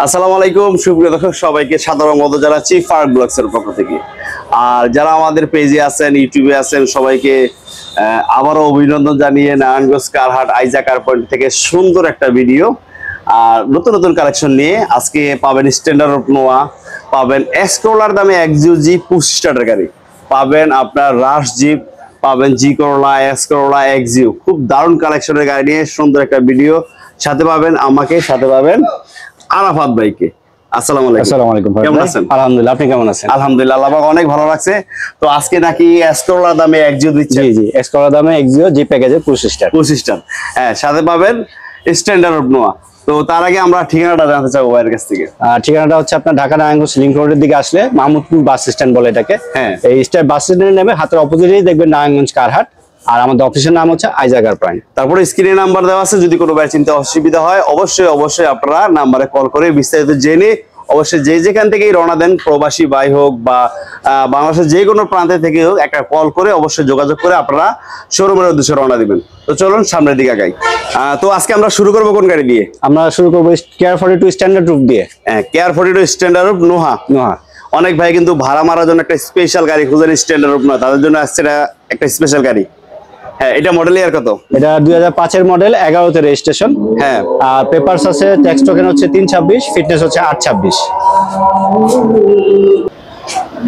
আসসালামু আলাইকুম সুপ্রিয় দর্শক সবাইকে সাদর মত জানাচ্ছি ফার্ক ব্লগসের পক্ষ থেকে। আর যারা আমাদের পেজে আছেন, ইউটিউবে আছেন, সবাইকে আবারও অভিনন্দন জানিয়ে নারায়ণগঞ্জ কারহাট আইজা কার পয়েন্ট থেকে সুন্দর একটা ভিডিও আর নতুন নতুন কালেকশন নিয়ে আজকে পাবেন স্ট্যান্ডার্ড অফ নোয়া, পাবেন এক্সকোলার দামে এক্সিও জি 25 স্টার্টার গাড়ি, পাবেন আপনার রাশ জিপ, পাবেন জি করোলা, এক্স করোলা, এক্সিও। খুব দারুণ কালেকশনের গাড়ি নিয়ে সুন্দর একটা ভিডিও। সাথে পাবেন আমাকে, সাথে পাবেন আরাফাত ভাইকে। আসসালামু আলাইকুম। আসসালামু আলাইকুম। কেমন আছেন? আলহামদুলিল্লাহ, আপনি কেমন আছেন? আলহামদুলিল্লাহ, আল্লাহ পাক অনেক ভালো রাখছে। তো আজকে নাকি এক্সকোলা দামে এক্সিও দিচ্ছে? জি জি, এক্সকোলা দামে এক্সিও জি প্যাকেজে 25 স্টার। 25 স্টার, হ্যাঁ। সাথে পাবেন স্ট্যান্ডার্ড অফ নোয়া। তো তার আগে আমরা ঠিকানাটা জানতে চাবো ভাইয়ের কাছ থেকে। ঠিকানাটা হচ্ছে আপনার ঢাকা নারায়ণগঞ্জ লিংক রোডের দিকে আসলে মাহমুদপুর বাস স্ট্যান্ড বলে এটাকে। হ্যাঁ, এই স্ট্যান্ড বাস স্ট্যান্ডের নেমে হাতের অপোজিটেই দেখবেন নারায়ণগঞ্জ কারহাট, আর আমাদের অফিসের নাম হচ্ছে আইজা কার পয়েন্ট। তারপরে স্ক্রিনে নাম্বার দেওয়া আছে, যদি কোনো ভাই চিন্তা অসুবিধা হয় অবশ্যই আপনারা নাম্বারে কল করে বিস্তারিত জেনে অবশ্যই যেখান থেকেই রওনা দেন, প্রবাসী ভাই হোক বা বাংলাদেশের যে কোনো প্রান্তে থেকে হোক, একটা কল করে অবশ্যই যোগাযোগ করে আপনারা শোরুমের উদ্দেশ্যে রওনা দিবেন। তো চলুন সামনের দিকে আগাই। তো আজকে আমরা শুরু করবো কোন গাড়ি দিয়ে? আমরা শুরু করবো কেয়ার 42 স্ট্যান্ডার্ড রূপ দিয়ে। হ্যাঁ, কেয়ার 42 স্ট্যান্ডার্ড রূপ নোহা। অনেক ভাই কিন্তু ভাড়া মারার জন্য একটা স্পেশাল গাড়ি খুঁজেন, স্ট্যান্ডার্ড রূপ না, তাদের জন্য আসছে একটা স্পেশাল গাড়ি। হ্যাঁ, এটা মডেল ইয়ার কত? এটা 2005 এর মডেল, 11তে রেজিস্ট্রেশন। হ্যাঁ, আর পেপারস আছে, ট্যাক্স টোকেন হচ্ছে 326, ফিটনেস হচ্ছে 826।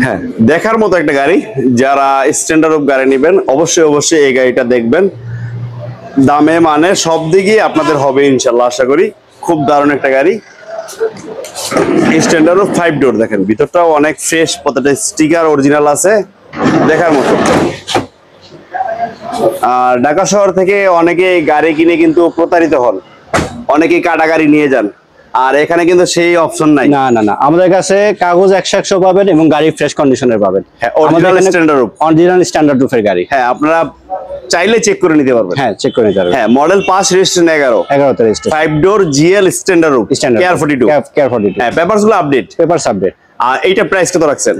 হ্যাঁ, দেখার মতো একটা গাড়ি। যারা স্ট্যান্ডার্ড অফ গাড়ি নেবেন অবশ্যই এই গাড়িটা দেখবেন। দামে মানে সব দিকেই আপনাদের হবে ইনশাল্লাহ, আশা করি। খুব দারুণ একটা গাড়ি। স্ট্যান্ডার্ড অফ 5 ডোর, দেখেন ভিতরটাও অনেক ফ্রেশ, প্রত্যেকটা স্টিকার অরিজিনাল আছে, দেখার মতো। আর ঢাকা শহর থেকে অনেকে গাড়ি কিনে কিন্তু প্রতারিত হন, অনেকেই কাটা গাড়ি নিয়ে যান। আর এখানে কিন্তু সেই অপশন নাই। না, আমাদের কাছে কাগজ 100 পাবেন এবং গাড়ি ফ্রেশ কন্ডিশনের পাবেন। হ্যাঁ, অরিজিনাল স্ট্যান্ডার্ড রুফের গাড়ি। হ্যাঁ, আপনারা চাইলে চেক করে নিতে পারবেন। হ্যাঁ, চেক করে নিতে পারবেন। হ্যাঁ, মডেল 5, রেজিস্ট্রেশন 11তে registration, 5 door GL standard roof, care 42। হ্যাঁ, পেপারস গুলো আপডেট। আর এইটা প্রাইস কত রাখছেন?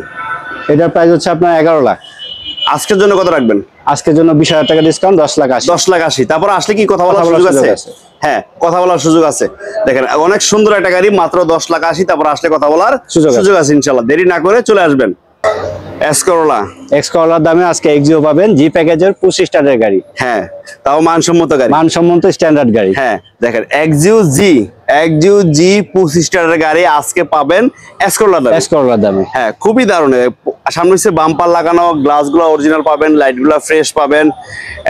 এটার প্রাইস হচ্ছে আপনার 11 লাখ। আজকের জন্য কত রাখবেন? আজকের জন্য 20,000 টাকা ডিসকাউন্ট, 10,80,000। তারপর আসলে কি কথা বলার সুযোগ আছে? হ্যাঁ, কথা বলার সুযোগ আছে। দেখেন অনেক সুন্দর একটা গাড়ি, মাত্র 10,80,000। তারপর আসলে কথা বলার সুযোগ আছে ইনশাল্লাহ। দেরি না করে চলে আসবেন। এক্সকোলার দামে আজকে এক্সিও পাবেন, জি প্যাকেজের 25 স্টারের গাড়ি। হ্যাঁ, তাও মানসম্মত গাড়ি, মানসম্মত স্ট্যান্ডার্ড গাড়ি। হ্যাঁ, দেখেন এক্সিও জি 25 স্টারের গাড়ি আজকে পাবেন এক্সকোলার দামে। হ্যাঁ, খুবই দারুণ। সামনে হচ্ছে বাম্পার লাগানো, গ্লাসগুলো অরিজিনাল পাবেন, লাইটগুলো ফ্রেশ পাবেন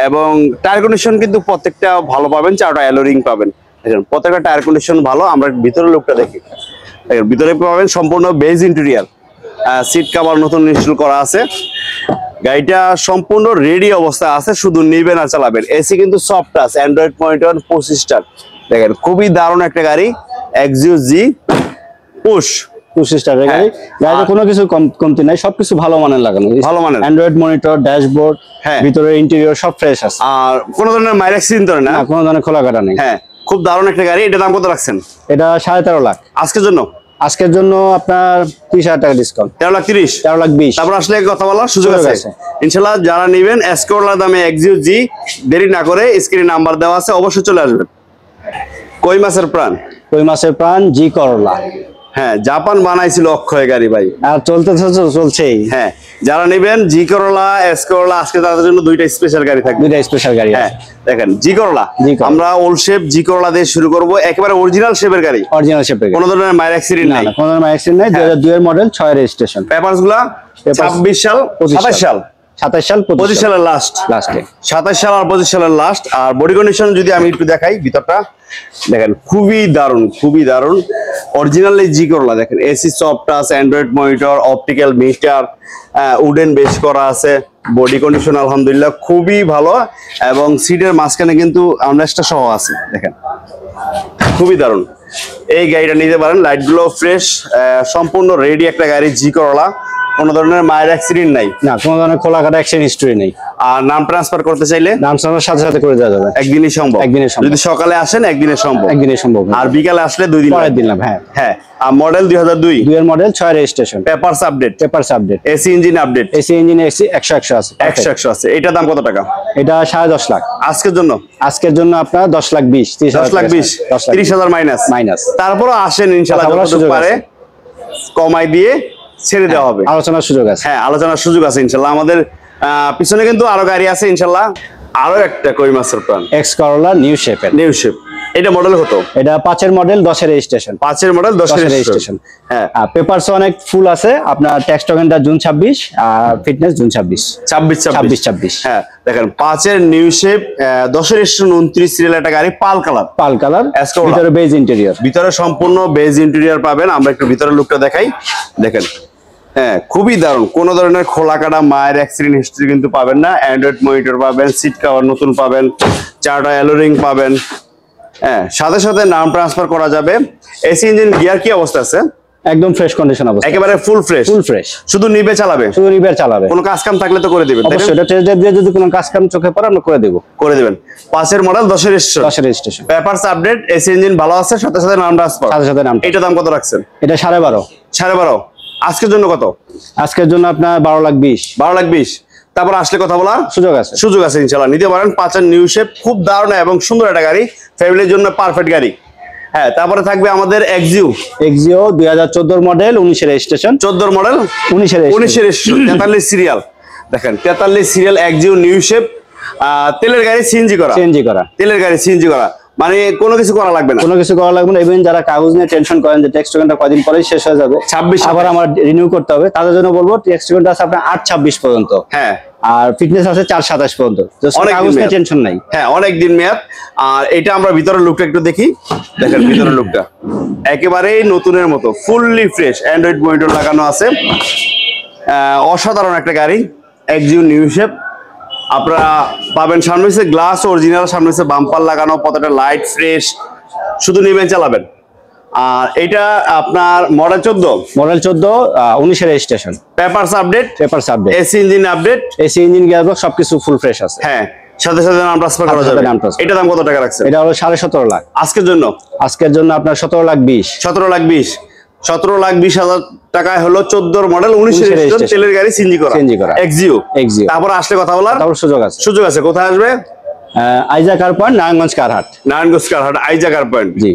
এবং টায়ার কন্ডিশন কিন্তু প্রত্যেকটা ভালো পাবেন। 4টা অ্যালোরিং পাবেন, দেখেন প্রত্যেকটা টায়ার কন্ডিশন ভালো। আমরা ভিতরের লুকটা দেখি। ভিতরে পাবেন সম্পূর্ণ বেজ ইন্টেরিয়ার, সিট কভার নতুন ইনস্টল করা আছে। গাড়িটা সম্পূর্ণ রেডি অবস্থায় আছে, শুধু নিবেন আর চালাবেন। এসি কিন্তু soft touch, Android monitor, 25 star. দেখেন খুবই দারুণ একটা গাড়ি, এক্সিও জি 25 স্টারের গাড়ি। গাড়িতে কোনো কিছু কমতি নাই, সবকিছু ভালো মানের লাগানো, ভালো মানের অ্যান্ড্রয়েড মনিটর, ড্যাশবোর্ড, ভিতরে ইন্টেরিয়র সব ফ্রেশ আছে। আর কোনো ধরনের মাইর অ্যাক্সিডেন্ট না, কোনো ধরনের খোলা কাটা নেই। হ্যাঁ, খুব দারুণ একটা গাড়ি। এটা দাম কত রাখছেন? এটা 13.5 লাখ। আজকের জন্য আপনার 30,000 টাকা ডিসকাউন্ট, 13,20,000। তারপর আসলে কথা বলার সুযোগ আছে ইনশাআল্লাহ। যারা নেবেন এক্সকোলার দামে এক্সিও জি, দেরি না করে স্ক্রিনে নাম্বার দেওয়া আছে, অবশ্যই চলে আসবেন। কই মাছের প্রাণ জি করলা। হ্যাঁ, জাপান বানাইছিল অক্ষয় গাড়ি ভাই, আর চলছেই। হ্যাঁ, যারা নেবেন জি করলা, এক্সকোলা, আজকে তাদের জন্য দুইটা স্পেশাল গাড়ি থাকবে। হ্যাঁ, দেখেন জি করলা, আমরা ওল্ড শেপ জি করলা দিয়ে শুরু করব। একেবারে অরিজিনাল শেপের গাড়ি, কোনো ধরনের মাইর অ্যাক্সিডেন্ট নাই, 2002 এর মডেল, 6 রেজিস্ট্রেশন। পেপারস গুলা 26 সাল, 27 সাল, 25 সালের লাস্টে, 27 সাল আর 25 সালের লাস্ট। আর বডি কন্ডিশন যদি আমি একটু দেখাই, ভিতরটা দেখেন খুবই দারুণ অরিজিনাল জি করলা। দেখেন AC soft touch, Android monitor, optical metre, wooden base করা আছে। বডি কন্ডিশন আলহামদুলিল্লাহ খুবই ভালো এবং সিটের মাঝখানে কিন্তু আর্মরেস্টটা সহ আছে। দেখেন খুবই দারুণ এই গাড়িটা নিতে পারেন। লাইটগুলো ফ্রেশ, সম্পূর্ণ রেডি একটা গাড়ি জি করলা। কোনো ধরনের মায়ের অ্যাক্সিডেন্ট নাই, না কোনো ধরনের খোলা কাটা অ্যাক্সিডেন্ট হিস্টরি নেই। আর নাম ট্রান্সফার করতে চাইলে নাম ট্রান্সফার সাথে সাথে করে দেওয়া যাবে, একদিনই সম্ভব। একদিনের সম্ভব। যদি সকালে আসেন একদিনে সম্ভব, একদিনে সম্ভব। আর বিকালে আসলে 2 দিন পরের দিলাম। হ্যাঁ হ্যাঁ। আর মডেল 2002 এর model 6 registration, papers update, AC engine update, AC engine 100 আছে, 100 আছে। এটা দাম কত টাকা? এটা 10.5 লাখ আজকের জন্য। আজকের জন্য আপনার 10,20,000 10,20,000 30,000 মাইনাস। তারপরও আসেন ইনশাআল্লাহ, যতটুকু পারে কমাই দিয়ে ছেড়ে দেওয়া হবে, আলোচনার সুযোগ আছে। হ্যাঁ আলোচনার সুযোগ আছে ইনশাআল্লাহ। আমাদের পিছনে কিন্তু আরো গাড়ি আছে ইনশাআল্লাহ। আরো একটা কই মাছের প্রাণ, এক্স করোলা নিউ শেপের। New shape. এটা মডেল কত? এটা 5 এর মডেল, 10 এর রেজিস্ট্রেশন। 5 এর মডেল, 10 এর রেজিস্ট্রেশন। হ্যাঁ পেপারস অনেক ফুল আছে আপনার। ট্যাক্স টোকেনটা জুন 26 আর ফিটনেস জুন 26। হ্যাঁ দেখেন 5 এর নিউ শেপ, 10 এর রেজিস্ট্রেশন, 29 সিরিয়াল একটা গাড়ি, পাল কালার, ভিতরে বেজ ইন্টেরিয়র। ভিতরে সম্পূর্ণ বেজ ইন্টেরিয়র পাবেন। আমরা একটু ভিতরের লুকটা দেখাই, দেখেন। হ্যাঁ খুবই দারুণ, কোনো ধরনের খোলা কাটা মায়ের অ্যাক্সিডেন্ট হিস্ট্রি কিন্তু পাবেন না। অ্যান্ড্রয়েড মনিটর পাবেন, সিট কভার নতুন পাবেন, 4টা অ্যালোরিং পাবেন। হ্যাঁ সাথে সাথে নাম ট্রান্সফার করা যাবে। এসি ইঞ্জিন গিয়ার কি অবস্থা আছে? একদম ফ্রেশ কন্ডিশন অবস্থা, একেবারে ফুল ফ্রেশ। শুধু নিবে চালাবে, কোনো কাজ কাম থাকলে তো করে দিবেন। অবশ্যই এটা টেস্ট ড্রাইভ দিয়ে যদি কোনো কাজ কাম চোখে পড়ে আমরা করে দিবেন। 5 এর মডেল, 10 এর registration, papers update, AC engine ভালো আছে, সাথে সাথে নাম ট্রান্সফার। এটা দাম কত রাখছেন? এটা 12.5। 12.5 আজকের জন্য কত? আজকের জন্য আপনার 12,20,000। 12,20,000। তারপর আসলে কথা বলার সুযোগ আছে ইনশাআল্লাহ, নিতে পারেন। 5 এর নিউ শেপ, খুব দারুণ এবং সুন্দর একটা গাড়ি, ফ্যামিলির জন্য পারফেক্ট গাড়ি। হ্যাঁ তারপরে থাকবে আমাদের এক্সিও 2014 মডেল, 19 এর রেজিস্ট্রেশন। 14 মডেল, 19 এর রেজিস্ট্রেশন, 43 সিরিয়াল। দেখেন 43 সিরিয়াল এক্সিও নিউ শেপ, তেলের গাড়ি, সিএনজি করা, তেলের গাড়ি সিএনজি করা, মানে কোনো কিছু করা লাগবে না, ইভেন যারা কাগজ নিয়ে টেনশন করেন যে ট্যাক্স টোকেনটা কয়দিন পরেই শেষ হয়ে যাবে, 26 আবার আমার রিনিউ করতে হবে, তাদের জন্য বলবো ট্যাক্স টোকেনটা আছে আপনার 8/26 পর্যন্ত। হ্যাঁ আর ফিটনেস আছে 4/27 পর্যন্ত, কাগজ নিয়ে টেনশন নাই। হ্যাঁ অনেক দিন মেয়াদ। আর এটা আমরা ভিতরের লুকটা একটু দেখি, দেখেন ভিতরের লুকটা একেবারেই নতুনের মতো, ফুললি ফ্রেশ, অ্যান্ড্রয়েড মনিটর লাগানো আছে। অসাধারণ একটা গাড়ি, এক্সিও নিউ শেপ। আপনারা পাবেন সামনে হচ্ছে গ্লাস অরিজিনাল, সামনে হচ্ছে বাম্পার লাগানো, প্রত্যেকটা লাইট ফ্রেশ, শুধু নিবেন চালাবেন। আর এটা আপনার মডেল 14, 19 এর registration, papers update, AC engine update, AC engine gearbox সবকিছু ফুল ফ্রেশ আছে। হ্যাঁ সাথে সাথে নাম ট্রান্সফার করা যাবে। এটা দাম কত টাকা রাখছেন? এটা হলো 17.5 লাখ আজকের জন্য আপনার 17,20,000। 17,20,000 টাকায় হলো 14 মডেল, 19 এর রেজিস্ট্রেশন, তেলের গাড়ি, সিএনজি করা এক্সিও। তারপর আসলে কথা বলার সুযোগ আছে। কোথায় আসবে? আইজা কার পয়েন্ট, নারায়ণগঞ্জ কারহাট, আইজা কার পয়েন্ট। জি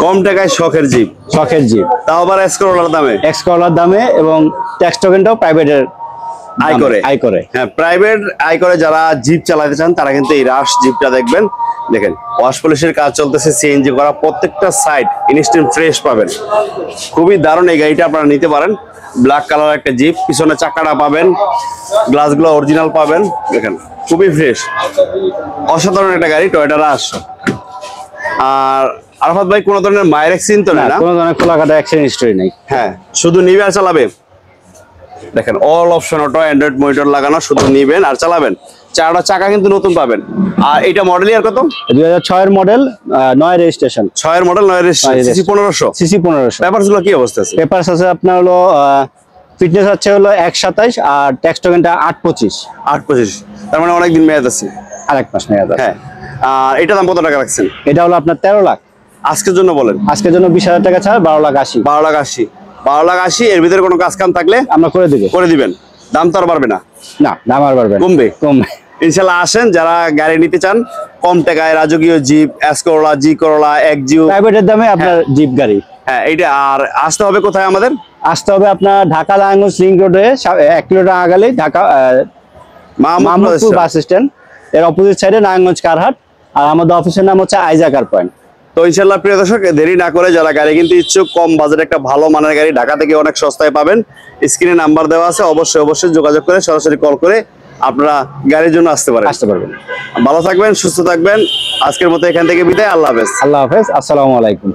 কম টাকায় শখের জিপ, তাও আবার এক্স করোলার দামে, এবং ট্যাক্স টোকেনটাও প্রাইভেটের আয় করে। হ্যাঁ প্রাইভেট আয় করে যারা জিপ চালাতে চান তারা কিন্তু এই রাশ জিপটা দেখবেন। দেখেন ওয়াশ পলিশের কাজ চলতেছে, সিএনজি করা, প্রত্যেকটা সাইড ইনস্ট্যান্ট ফ্রেশ পাবেন। খুবই দারুণ এই গাড়িটা, আপনারা নিতে পারেন। ব্ল্যাক কালার একটা জিপ, পিছনে চাকাটা পাবেন, গ্লাসগুলো অরিজিনাল পাবেন। দেখেন খুবই ফ্রেশ, অসাধারণ একটা গাড়ি, টয়োটা রাশ। আর আরাফাত ভাই কোনো ধরনের মায়ের অ্যাক্সিডেন্ট তো না? কোনো ধরনের খোলাকাটা অ্যাক্সিডেন্ট হিস্টরি নেই। হ্যাঁ শুধু নিবে আর চালাবে। দেখেন all option auto, Android monitor লাগানো, শুধু নিবেন আর চালাবেন। 4টা চাকা কিন্তু নতুন পাবেন। আর এটা মডেল ইয়ার কত? 2006 এর মডেল, 9 রেজিস্ট্রেশন। 6 এর মডেল, 9 রেজিস্ট্রেশন, সিসি 1500। পেপারস গুলো কি অবস্থা আছে? পেপারস আছে আপনার হলো ফিটনেস আছে হলো 1.27 আর ট্যাক্স টোকেনটা 8/25। তার মানে অনেক দিন মেয়াদ আছে, আরেক মাস মেয়াদ আছে। হ্যাঁ আর এটা দাম কত টাকা রাখছেন? এটা হলো আপনার 13 লাখ আজকের জন্য। বলেন আজকের জন্য 20,000 টাকা ছাড় 12,80,000। 12,80,000 এর ভিতরে কোনো কাজ কাম থাকলে আমরা করে দিবেন। দাম তো আর বাড়বে না? না দাম আর বাড়বে, কমবে ইনশাআল্লাহ। আসেন যারা গাড়ি নিতে চান কম টাকায়, রাজকীয় জিপ, এস করোলা, জি করোলা, এক্সিও, প্রাইভেটের দামে আপনার জিপ গাড়ি। হ্যাঁ এইটা। আর আসতে হবে কোথায়? আমাদের আসতে হবে আপনার ঢাকা নারায়ণগঞ্জ লিংক রোডে 1 কিলোমিটার আগালে ঢাকা মাহমুদপুর বাস স্ট্যান্ড, এর অপোজিট সাইডে নারায়ণগঞ্জ কারহাট। আর আমাদের অফিসের নাম হচ্ছে আইজা কার পয়েন্ট। তো ইনশাআল্লাহ প্রিয় দর্শক, দেরি না করে যারা গাড়ি কিনতে ইচ্ছুক, কম বাজেটে একটা ভালো মানের গাড়ি ঢাকা থেকে অনেক সস্তায় পাবেন। স্ক্রিনে নাম্বার দেওয়া আছে, অবশ্যই যোগাযোগ করে সরাসরি কল করে আপনারা গাড়ির জন্য আসতে পারবেন। ভালো থাকবেন, সুস্থ থাকবেন। আজকের মতো এখান থেকে বিদায়। আল্লাহ হাফেজ। আসসালামু আলাইকুম।